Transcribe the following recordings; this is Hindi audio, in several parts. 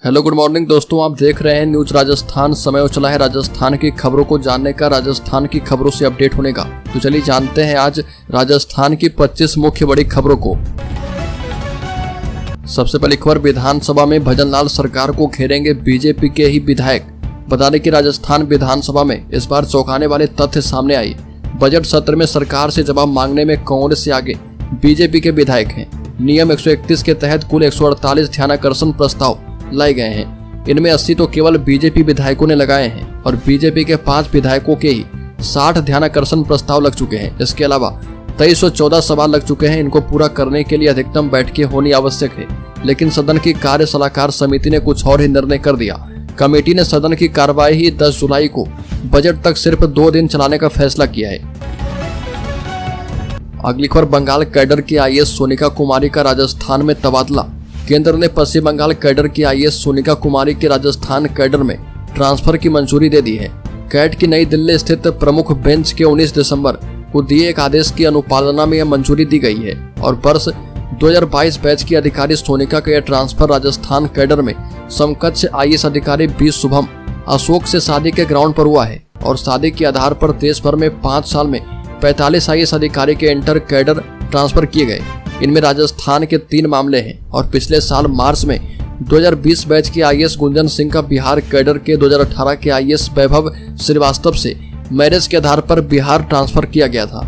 हेलो गुड मॉर्निंग दोस्तों, आप देख रहे हैं न्यूज राजस्थान। समय हो चला है राजस्थान की खबरों को जानने का, राजस्थान की खबरों से अपडेट होने का। तो चलिए जानते हैं आज राजस्थान की 25 मुख्य बड़ी खबरों को। सबसे पहली खबर, विधानसभा में भजन लाल सरकार को घेरेंगे बीजेपी के ही विधायक। बता दें कि राजस्थान विधानसभा में इस बार चौंकाने वाले तथ्य सामने आए। बजट सत्र में सरकार से जवाब मांगने में कांग्रेस से आगे बीजेपी के विधायक हैं। नियम 131 के तहत कुल 148 ध्यानाकर्षण प्रस्ताव लाए गए हैं। इनमें 80 तो केवल बीजेपी विधायकों ने लगाए हैं और बीजेपी के 5 विधायकों के ही 60 ध्यानाकर्षण प्रस्ताव लग चुके हैं। इसके अलावा 2314 सवाल लग चुके हैं। इनको पूरा करने के लिए अधिकतम बैठकें होनी आवश्यक है, लेकिन सदन की कार्य सलाहकार समिति ने कुछ और ही निर्णय कर दिया। कमेटी ने सदन की कार्यवाही ही 10 जुलाई को बजट तक सिर्फ 2 दिन चलाने का फैसला किया है। अगली खबर, बंगाल कैडर की आईएएस सोनिका कुमारी का राजस्थान में तबादला। केंद्र ने पश्चिम बंगाल कैडर की आईएएस सोनिका कुमारी के राजस्थान कैडर में ट्रांसफर की मंजूरी दे दी है। कैट की नई दिल्ली स्थित प्रमुख बेंच के 19 दिसंबर को दिए एक आदेश की अनुपालना में यह मंजूरी दी गई है और वर्ष 2022 बैच की अधिकारी सोनिका का यह ट्रांसफर राजस्थान कैडर में समकक्ष आईएएस अधिकारी बी शुभम अशोक से शादी के ग्राउंड पर हुआ है और शादी के आधार पर देश भर में 5 साल में 45 आईएएस अधिकारी के इंटर कैडर ट्रांसफर किए गए। इनमें राजस्थान के 3 मामले हैं और पिछले साल मार्च में 2020 बैच की आईएएस गुंजन सिंह का बिहार कैडर के 2018 के आईएएस वैभव श्रीवास्तव से मैरिज के आधार पर बिहार ट्रांसफर किया गया था।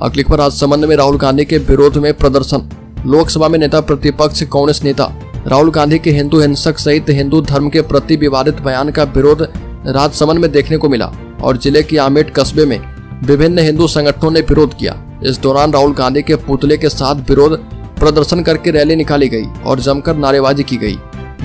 अगली खबर, राजसमंद में राहुल गांधी के विरोध में प्रदर्शन। लोकसभा में नेता प्रतिपक्ष कांग्रेस नेता राहुल गांधी के हिंदू हिंसक सहित हिंदू धर्म के प्रति विवादित बयान का विरोध राजसमंद में देखने को मिला और जिले के आमेट कस्बे में विभिन्न हिंदू संगठनों ने विरोध किया। इस दौरान राहुल गांधी के पुतले के साथ विरोध प्रदर्शन करके रैली निकाली गई और जमकर नारेबाजी की गई।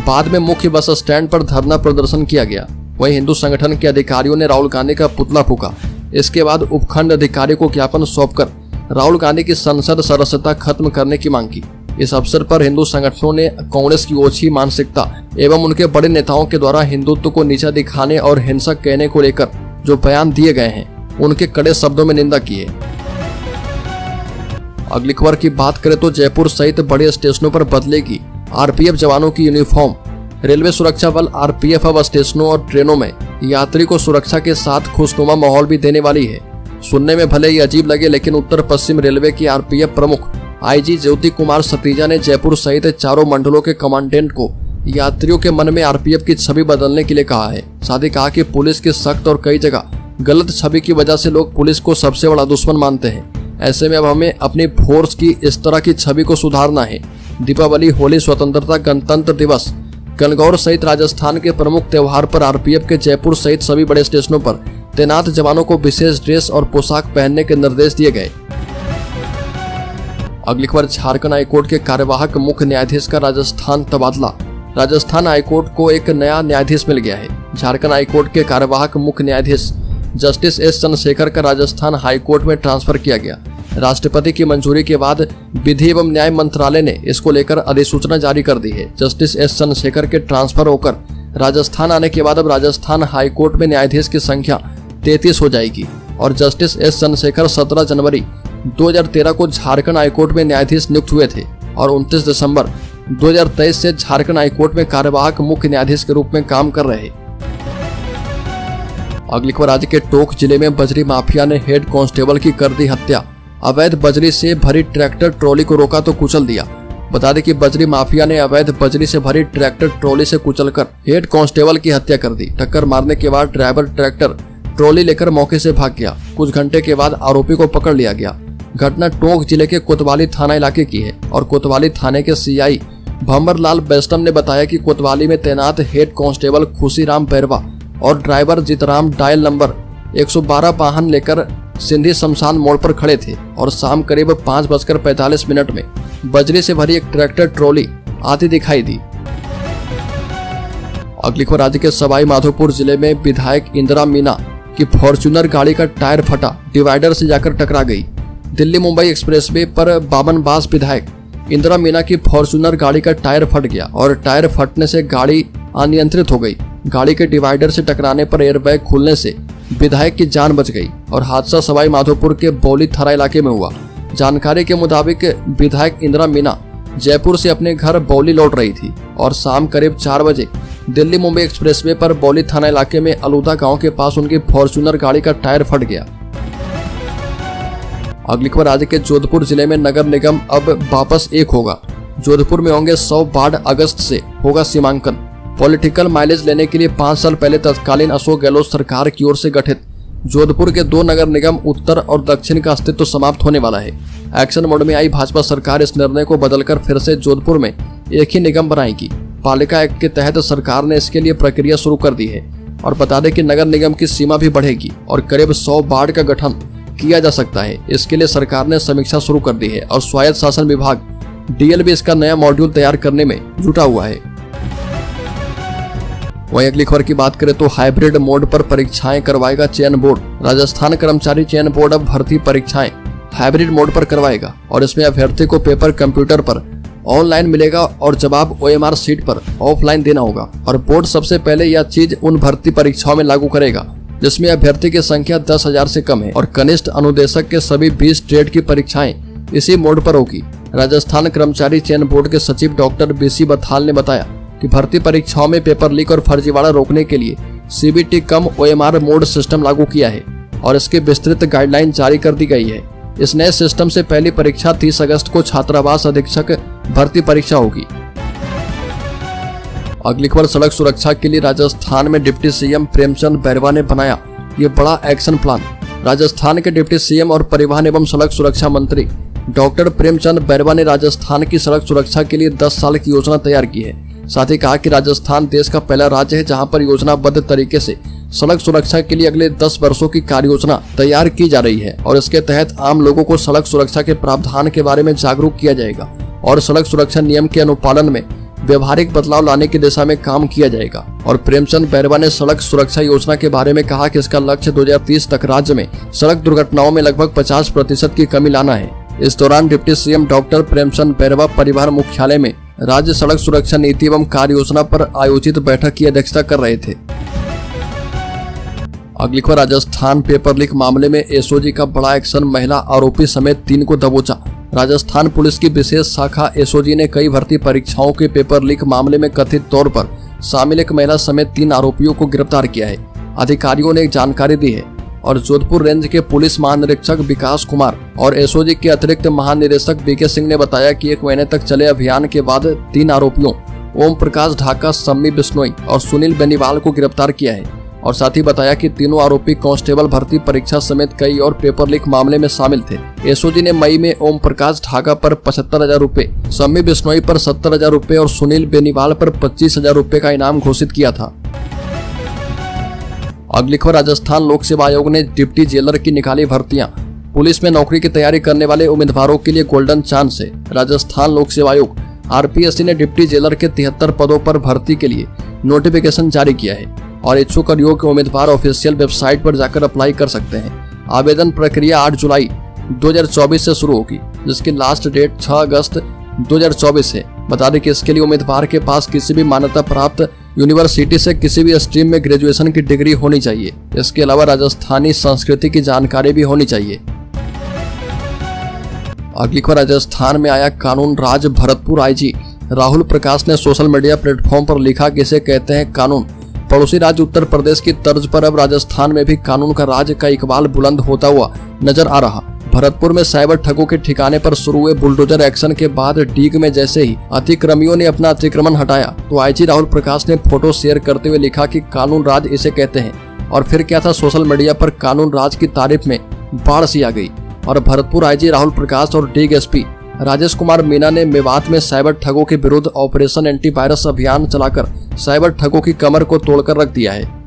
बाद में मुख्य बस स्टैंड पर धरना प्रदर्शन किया गया। वहीं हिंदू संगठन के अधिकारियों ने राहुल गांधी का पुतला फूंका। इसके बाद उपखंड अधिकारी को ज्ञापन सौंपकर राहुल गांधी की संसद सदस्यता खत्म करने की मांग की। इस अवसर पर हिंदू संगठनों ने कांग्रेस की ओछी मानसिकता एवं उनके बड़े नेताओं के द्वारा हिंदुत्व को नीचा दिखाने और हिंसक कहने को लेकर जो बयान दिए गए हैं उनके कड़े शब्दों में निंदा की है। अगली खबर की बात करें तो जयपुर सहित बड़े स्टेशनों पर बदलेगी आरपीएफ जवानों की यूनिफॉर्म। रेलवे सुरक्षा बल आरपीएफ अब स्टेशनों और ट्रेनों में यात्री को सुरक्षा के साथ खुशनुमा माहौल भी देने वाली है। सुनने में भले ही अजीब लगे, लेकिन उत्तर पश्चिम रेलवे की आरपीएफ प्रमुख आईजी ज्योति कुमार सतीजा ने जयपुर सहित 4 मंडलों के कमांडेंट को यात्रियों के मन में आरपीएफ की छवि बदलने के लिए कहा है। साथ ही कहा कि पुलिस की सख्त और कई जगह गलत छवि की वजह से लोग पुलिस को सबसे बड़ा दुश्मन मानते हैं। ऐसे में अब हमें अपनी फोर्स की इस तरह की छवि को सुधारना है। दीपावली, होली, स्वतंत्रता, गणतंत्र दिवस, गणगौर सहित राजस्थान के प्रमुख त्योहार पर आरपीएफ के जयपुर सहित सभी बड़े स्टेशनों पर तैनात जवानों को विशेष ड्रेस और पोशाक पहनने के निर्देश दिए गए। अगली खबर, झारखंड हाईकोर्ट के कार्यवाहक मुख्य न्यायाधीश का राजस्थान तबादला। राजस्थान हाईकोर्ट को एक नया न्यायाधीश मिल गया है। झारखंड हाईकोर्ट के कार्यवाहक मुख्य न्यायाधीश जस्टिस एस चंद्रशेखर का राजस्थान हाईकोर्ट में ट्रांसफर किया गया। राष्ट्रपति की मंजूरी के बाद विधि एवं न्याय मंत्रालय ने इसको लेकर अधिसूचना जारी कर दी है। जस्टिस एस चंद्रशेखर के ट्रांसफर होकर राजस्थान आने के बाद अब राजस्थान हाईकोर्ट में न्यायाधीश की संख्या 33 हो जाएगी और जस्टिस एस चंद्रशेखर 17 जनवरी 2013 को झारखंड हाईकोर्ट में न्यायाधीश नियुक्त हुए थे और 29 दिसंबर 2023 से झारखंड हाईकोर्ट में कार्यवाहक मुख्य न्यायाधीश के रूप में काम कर रहे हैं। अगली खबर, राज्य के टोंक जिले में बजरी माफिया ने हेड कांस्टेबल की कर दी हत्या। अवैध बजरी से भरी ट्रैक्टर ट्रॉली को रोका तो कुचल दिया। बता दें कि बजरी माफिया ने अवैध बजरी से भरी ट्रैक्टर ट्रॉली से कुचलकर हेड कांस्टेबल की हत्या कर दी। टक्कर मारने के बाद ड्राइवर ट्रैक्टर ट्रॉली लेकर मौके से भाग गया। कुछ घंटे के बाद आरोपी को पकड़ लिया गया। घटना टोंक जिले के कोतवाली थाना इलाके की है और कोतवाली थाने के सीआई भंवरलाल वैष्णव ने बताया कि कोतवाली में तैनात हेड कांस्टेबल खुशीराम बैरवा और ड्राइवर जीतराम डायल नंबर 112 वाहन लेकर सिंधी शमशान मोड़ पर खड़े थे और शाम करीब 5:45 में बजरी से भरी एक ट्रैक्टर ट्रॉली आती दिखाई दी। अगली खबर, राज्य के सवाई माधोपुर जिले में विधायक इंदिरा मीना की फॉर्च्यूनर गाड़ी का टायर फटा, डिवाइडर से जाकर टकरा गई। दिल्ली मुंबई एक्सप्रेसवे पर बाबनबास विधायक इंदिरा मीना की फॉर्च्यूनर गाड़ी का टायर फट गया और टायर फटने से गाड़ी अनियंत्रित हो गई। गाड़ी के डिवाइडर से टकराने पर एयरबैग खुलने से विधायक की जान बच गई और हादसा सवाई माधोपुर के बौली थाना इलाके में हुआ। जानकारी के मुताबिक विधायक इंदिरा मीना जयपुर से अपने घर बौली लौट रही थी और शाम करीब 4 बजे दिल्ली मुंबई एक्सप्रेसवे पर बौली थाना इलाके में अलूदा गांव के पास उनकी फॉर्च्यूनर गाड़ी का टायर फट गया। अगली खबर राज्य के जोधपुर जिले में नगर निगम अब वापस एक होगा। जोधपुर में होंगे 100 वार्ड, अगस्त से होगा सीमांकन। पॉलिटिकल माइलेज लेने के लिए 5 साल पहले तत्कालीन अशोक गहलोत सरकार की ओर से गठित जोधपुर के 2 नगर निगम उत्तर और दक्षिण का अस्तित्व समाप्त होने वाला है। एक्शन मोड में आई भाजपा सरकार इस निर्णय को बदलकर फिर से जोधपुर में एक ही निगम बनाएगी। पालिका एक्ट के तहत सरकार ने इसके लिए प्रक्रिया शुरू कर दी है और बता दें कि नगर निगम की सीमा भी बढ़ेगी और करीब 100 वार्ड का गठन किया जा सकता है। इसके लिए सरकार ने समीक्षा शुरू कर दी है और स्वायत्त शासन विभाग DL भी इसका नया मॉड्यूल तैयार करने में जुटा हुआ है। वहीं अगली खबर की बात करें तो हाइब्रिड मोड पर परीक्षाएं करवाएगा चयन बोर्ड। राजस्थान कर्मचारी चयन बोर्ड अब भर्ती परीक्षाएं हाइब्रिड मोड पर करवाएगा और इसमें अभ्यर्थी को पेपर कंप्यूटर पर ऑनलाइन मिलेगा और जवाब OMR सीट पर ऑफलाइन देना होगा। और बोर्ड सबसे पहले यह चीज उन भर्ती परीक्षाओं में लागू करेगा जिसमें अभ्यर्थी की संख्या 10,000 से कम है और कनिष्ठ अनुदेशक के सभी 20 ट्रेड की परीक्षाएं इसी मोड पर होगी। राजस्थान कर्मचारी चयन बोर्ड के सचिव डॉक्टर BC बथाल ने बताया कि भर्ती परीक्षाओं में पेपर लीक और फर्जीवाड़ा रोकने के लिए CBT कम OMR मोड सिस्टम लागू किया है और इसकी विस्तृत गाइडलाइन जारी कर दी गई है। इस नए सिस्टम से पहली परीक्षा 30 अगस्त को छात्रावास अधीक्षक भर्ती परीक्षा होगी। अगली खबर सड़क सुरक्षा के लिए राजस्थान में डिप्टी CM प्रेमचंद बैरवा ने बनाया ये बड़ा एक्शन प्लान। राजस्थान के डिप्टी CM और परिवहन एवं सड़क सुरक्षा मंत्री डॉक्टर प्रेमचंद बैरवा ने राजस्थान की सड़क सुरक्षा के लिए 10 साल की योजना तैयार की है। साथ ही कहा कि राजस्थान देश का पहला राज्य है जहां पर योजनाबद्ध तरीके से सड़क सुरक्षा के लिए अगले 10 वर्षों की कार्य योजना तैयार की जा रही है और इसके तहत आम लोगों को सड़क सुरक्षा के प्रावधान के बारे में जागरूक किया जाएगा और सड़क सुरक्षा नियम के अनुपालन में व्यवहारिक बदलाव लाने की दिशा में काम किया जाएगा। और प्रेमचंद बैरवा ने सड़क सुरक्षा योजना के बारे में कहा कि इसका लक्ष्य 2030 तक राज्य में सड़क दुर्घटनाओं में लगभग 50% की कमी लाना है। इस दौरान deputy CM doctor Premchand Bairwa परिवहन मुख्यालय में राज्य सड़क सुरक्षा नीति एवं कार्य योजना पर आयोजित बैठक की अध्यक्षता कर रहे थे। अगली खबर राजस्थान पेपर लीक मामले में SOG का बड़ा एक्शन, महिला आरोपी समेत 3 को दबोचा। राजस्थान पुलिस की विशेष शाखा SOG ने कई भर्ती परीक्षाओं के पेपर लीक मामले में कथित तौर पर शामिल एक महिला समेत 3 आरोपियों को गिरफ्तार किया है। अधिकारियों ने जानकारी दी है और जोधपुर रेंज के पुलिस महानिरीक्षक विकास कुमार और SOG के अतिरिक्त महानिदेशक BK सिंह ने बताया कि 1 महीने तक चले अभियान के बाद 3 आरोपियों ओम प्रकाश ढाका, सम्मी बिश्नोई और सुनील बेनीवाल को गिरफ्तार किया है और साथ ही बताया कि तीनों आरोपी कांस्टेबल भर्ती परीक्षा समेत कई और पेपर लीक मामले में शामिल थे। SOG ने मई में ओम प्रकाश ढाका पर 75,000 रुपए, सम्मी बिश्नोई पर 70,000 रुपए और सुनील बेनीवाल पर 25,000 रुपए का इनाम घोषित किया था। अगली खबर राजस्थान लोक सेवा आयोग ने डिप्टी जेलर की निकाली भर्तियां। पुलिस में नौकरी की तैयारी करने वाले उम्मीदवारों के लिए गोल्डन चांस है। राजस्थान लोक सेवा आयोग RPSC ने डिप्टी जेलर के 73 पदों पर भर्ती के लिए नोटिफिकेशन जारी किया है और इच्छुक और योग्य उम्मीदवार ऑफिशियल वेबसाइट पर जाकर अप्लाई कर सकते हैं। आवेदन प्रक्रिया 8 जुलाई 2024 से शुरू होगी जिसकी लास्ट डेट 6 अगस्त 2024 है। बता दें कि इसके लिए उम्मीदवार के पास किसी भी मान्यता प्राप्त यूनिवर्सिटी से किसी भी स्ट्रीम में ग्रेजुएशन की डिग्री होनी चाहिए। इसके अलावा राजस्थानी संस्कृति की जानकारी भी होनी चाहिए। अगली खबर राजस्थान में आया कानून राज। भरतपुर IG राहुल प्रकाश ने सोशल मीडिया प्लेटफॉर्म पर लिखा कि इसे कहते हैं कानून। पड़ोसी राज्य उत्तर प्रदेश की तर्ज पर अब राजस्थान में भी कानून का राज का इकबाल बुलंद होता हुआ नजर आ रहा। भरतपुर में साइबर ठगों के ठिकाने पर शुरू हुए बुलडोजर एक्शन के बाद डीग में जैसे ही अतिक्रमियों ने अपना अतिक्रमण हटाया तो IG राहुल प्रकाश ने फोटो शेयर करते हुए लिखा कि कानून राज इसे कहते हैं। और फिर क्या था, सोशल मीडिया पर कानून राज की तारीफ में बाढ़ सी आ गई और भरतपुर IG राहुल प्रकाश और डीग SP राजेश कुमार मीना ने मेवात में साइबर ठगों के विरुद्ध ऑपरेशन एंटीवायरस अभियान चलाकर साइबर ठगों की कमर को तोड़कर रख दिया है।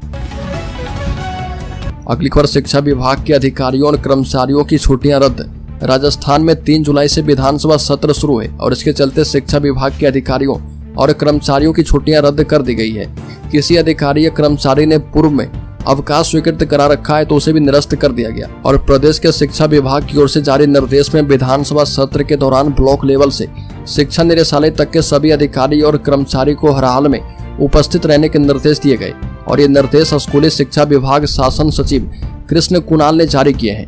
अगली खबर शिक्षा विभाग के अधिकारियों और कर्मचारियों की छुट्टियां रद्द। राजस्थान में 3 जुलाई से विधानसभा सत्र शुरू है और इसके चलते शिक्षा विभाग के अधिकारियों और कर्मचारियों की छुट्टियां रद्द कर दी गई है। किसी अधिकारी या कर्मचारी ने पूर्व में अवकाश स्वीकृत करा रखा है तो उसे भी निरस्त कर दिया गया। और प्रदेश के शिक्षा विभाग की ओर से जारी निर्देश में विधानसभा सत्र के दौरान ब्लॉक लेवल से शिक्षा निदेशालय तक के सभी अधिकारी और कर्मचारी को हर हाल में उपस्थित रहने के निर्देश दिए गए और ये निर्देश स्कूली शिक्षा विभाग शासन सचिव कृष्ण कुणाल ने जारी किए हैं।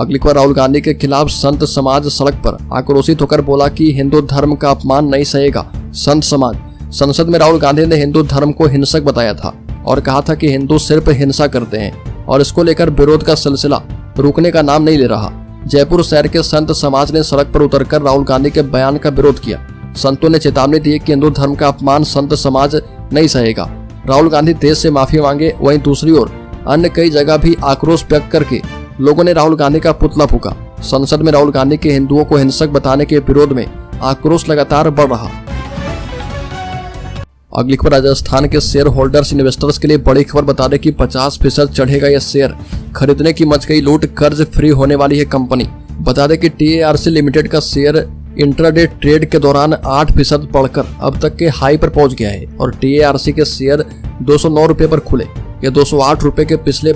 अगली खबर, राहुल गांधी के खिलाफ संत समाज सड़क पर, आक्रोशित होकर बोला कि हिंदू धर्म का अपमान नहीं सहेगा संत समाज। संसद में राहुल गांधी ने हिंदू धर्म को हिंसक बताया था और कहा था कि हिंदू सिर्फ हिंसा करते हैं और इसको लेकर विरोध का सिलसिला रुकने का नाम नहीं ले रहा। जयपुर शहर के संत समाज ने सड़क पर उतरकर राहुल गांधी के बयान का विरोध किया। संतों ने चेतावनी दी कि हिंदू धर्म का अपमान संत समाज नहीं सहेगा। राहुल गांधी देश से माफी मांगे। वहीं दूसरी ओर अन्य कई जगह भी आक्रोश व्यक्त करके लोगों ने राहुल गांधी का पुतला फूका। संसद में राहुल गांधी के हिंदुओं को हिंसक बताने के विरोध में आक्रोश लगातार बढ़ रहा। अगली खबर, राजस्थान के शेयर होल्डर्स इन्वेस्टर्स के लिए बड़ी खबर, बता दें कि 50% चढ़ेगा यह शेयर, खरीदने की मच गई लूट, कर्ज फ्री होने वाली है कंपनी। बता दें कि TARC लिमिटेड का शेयर इंट्राडे ट्रेड के दौरान 8% बढ़कर अब तक के हाई पर पहुंच गया है और TARC के शेयर 209 रुपए पर खुले। यह 208 रुपए के पिछले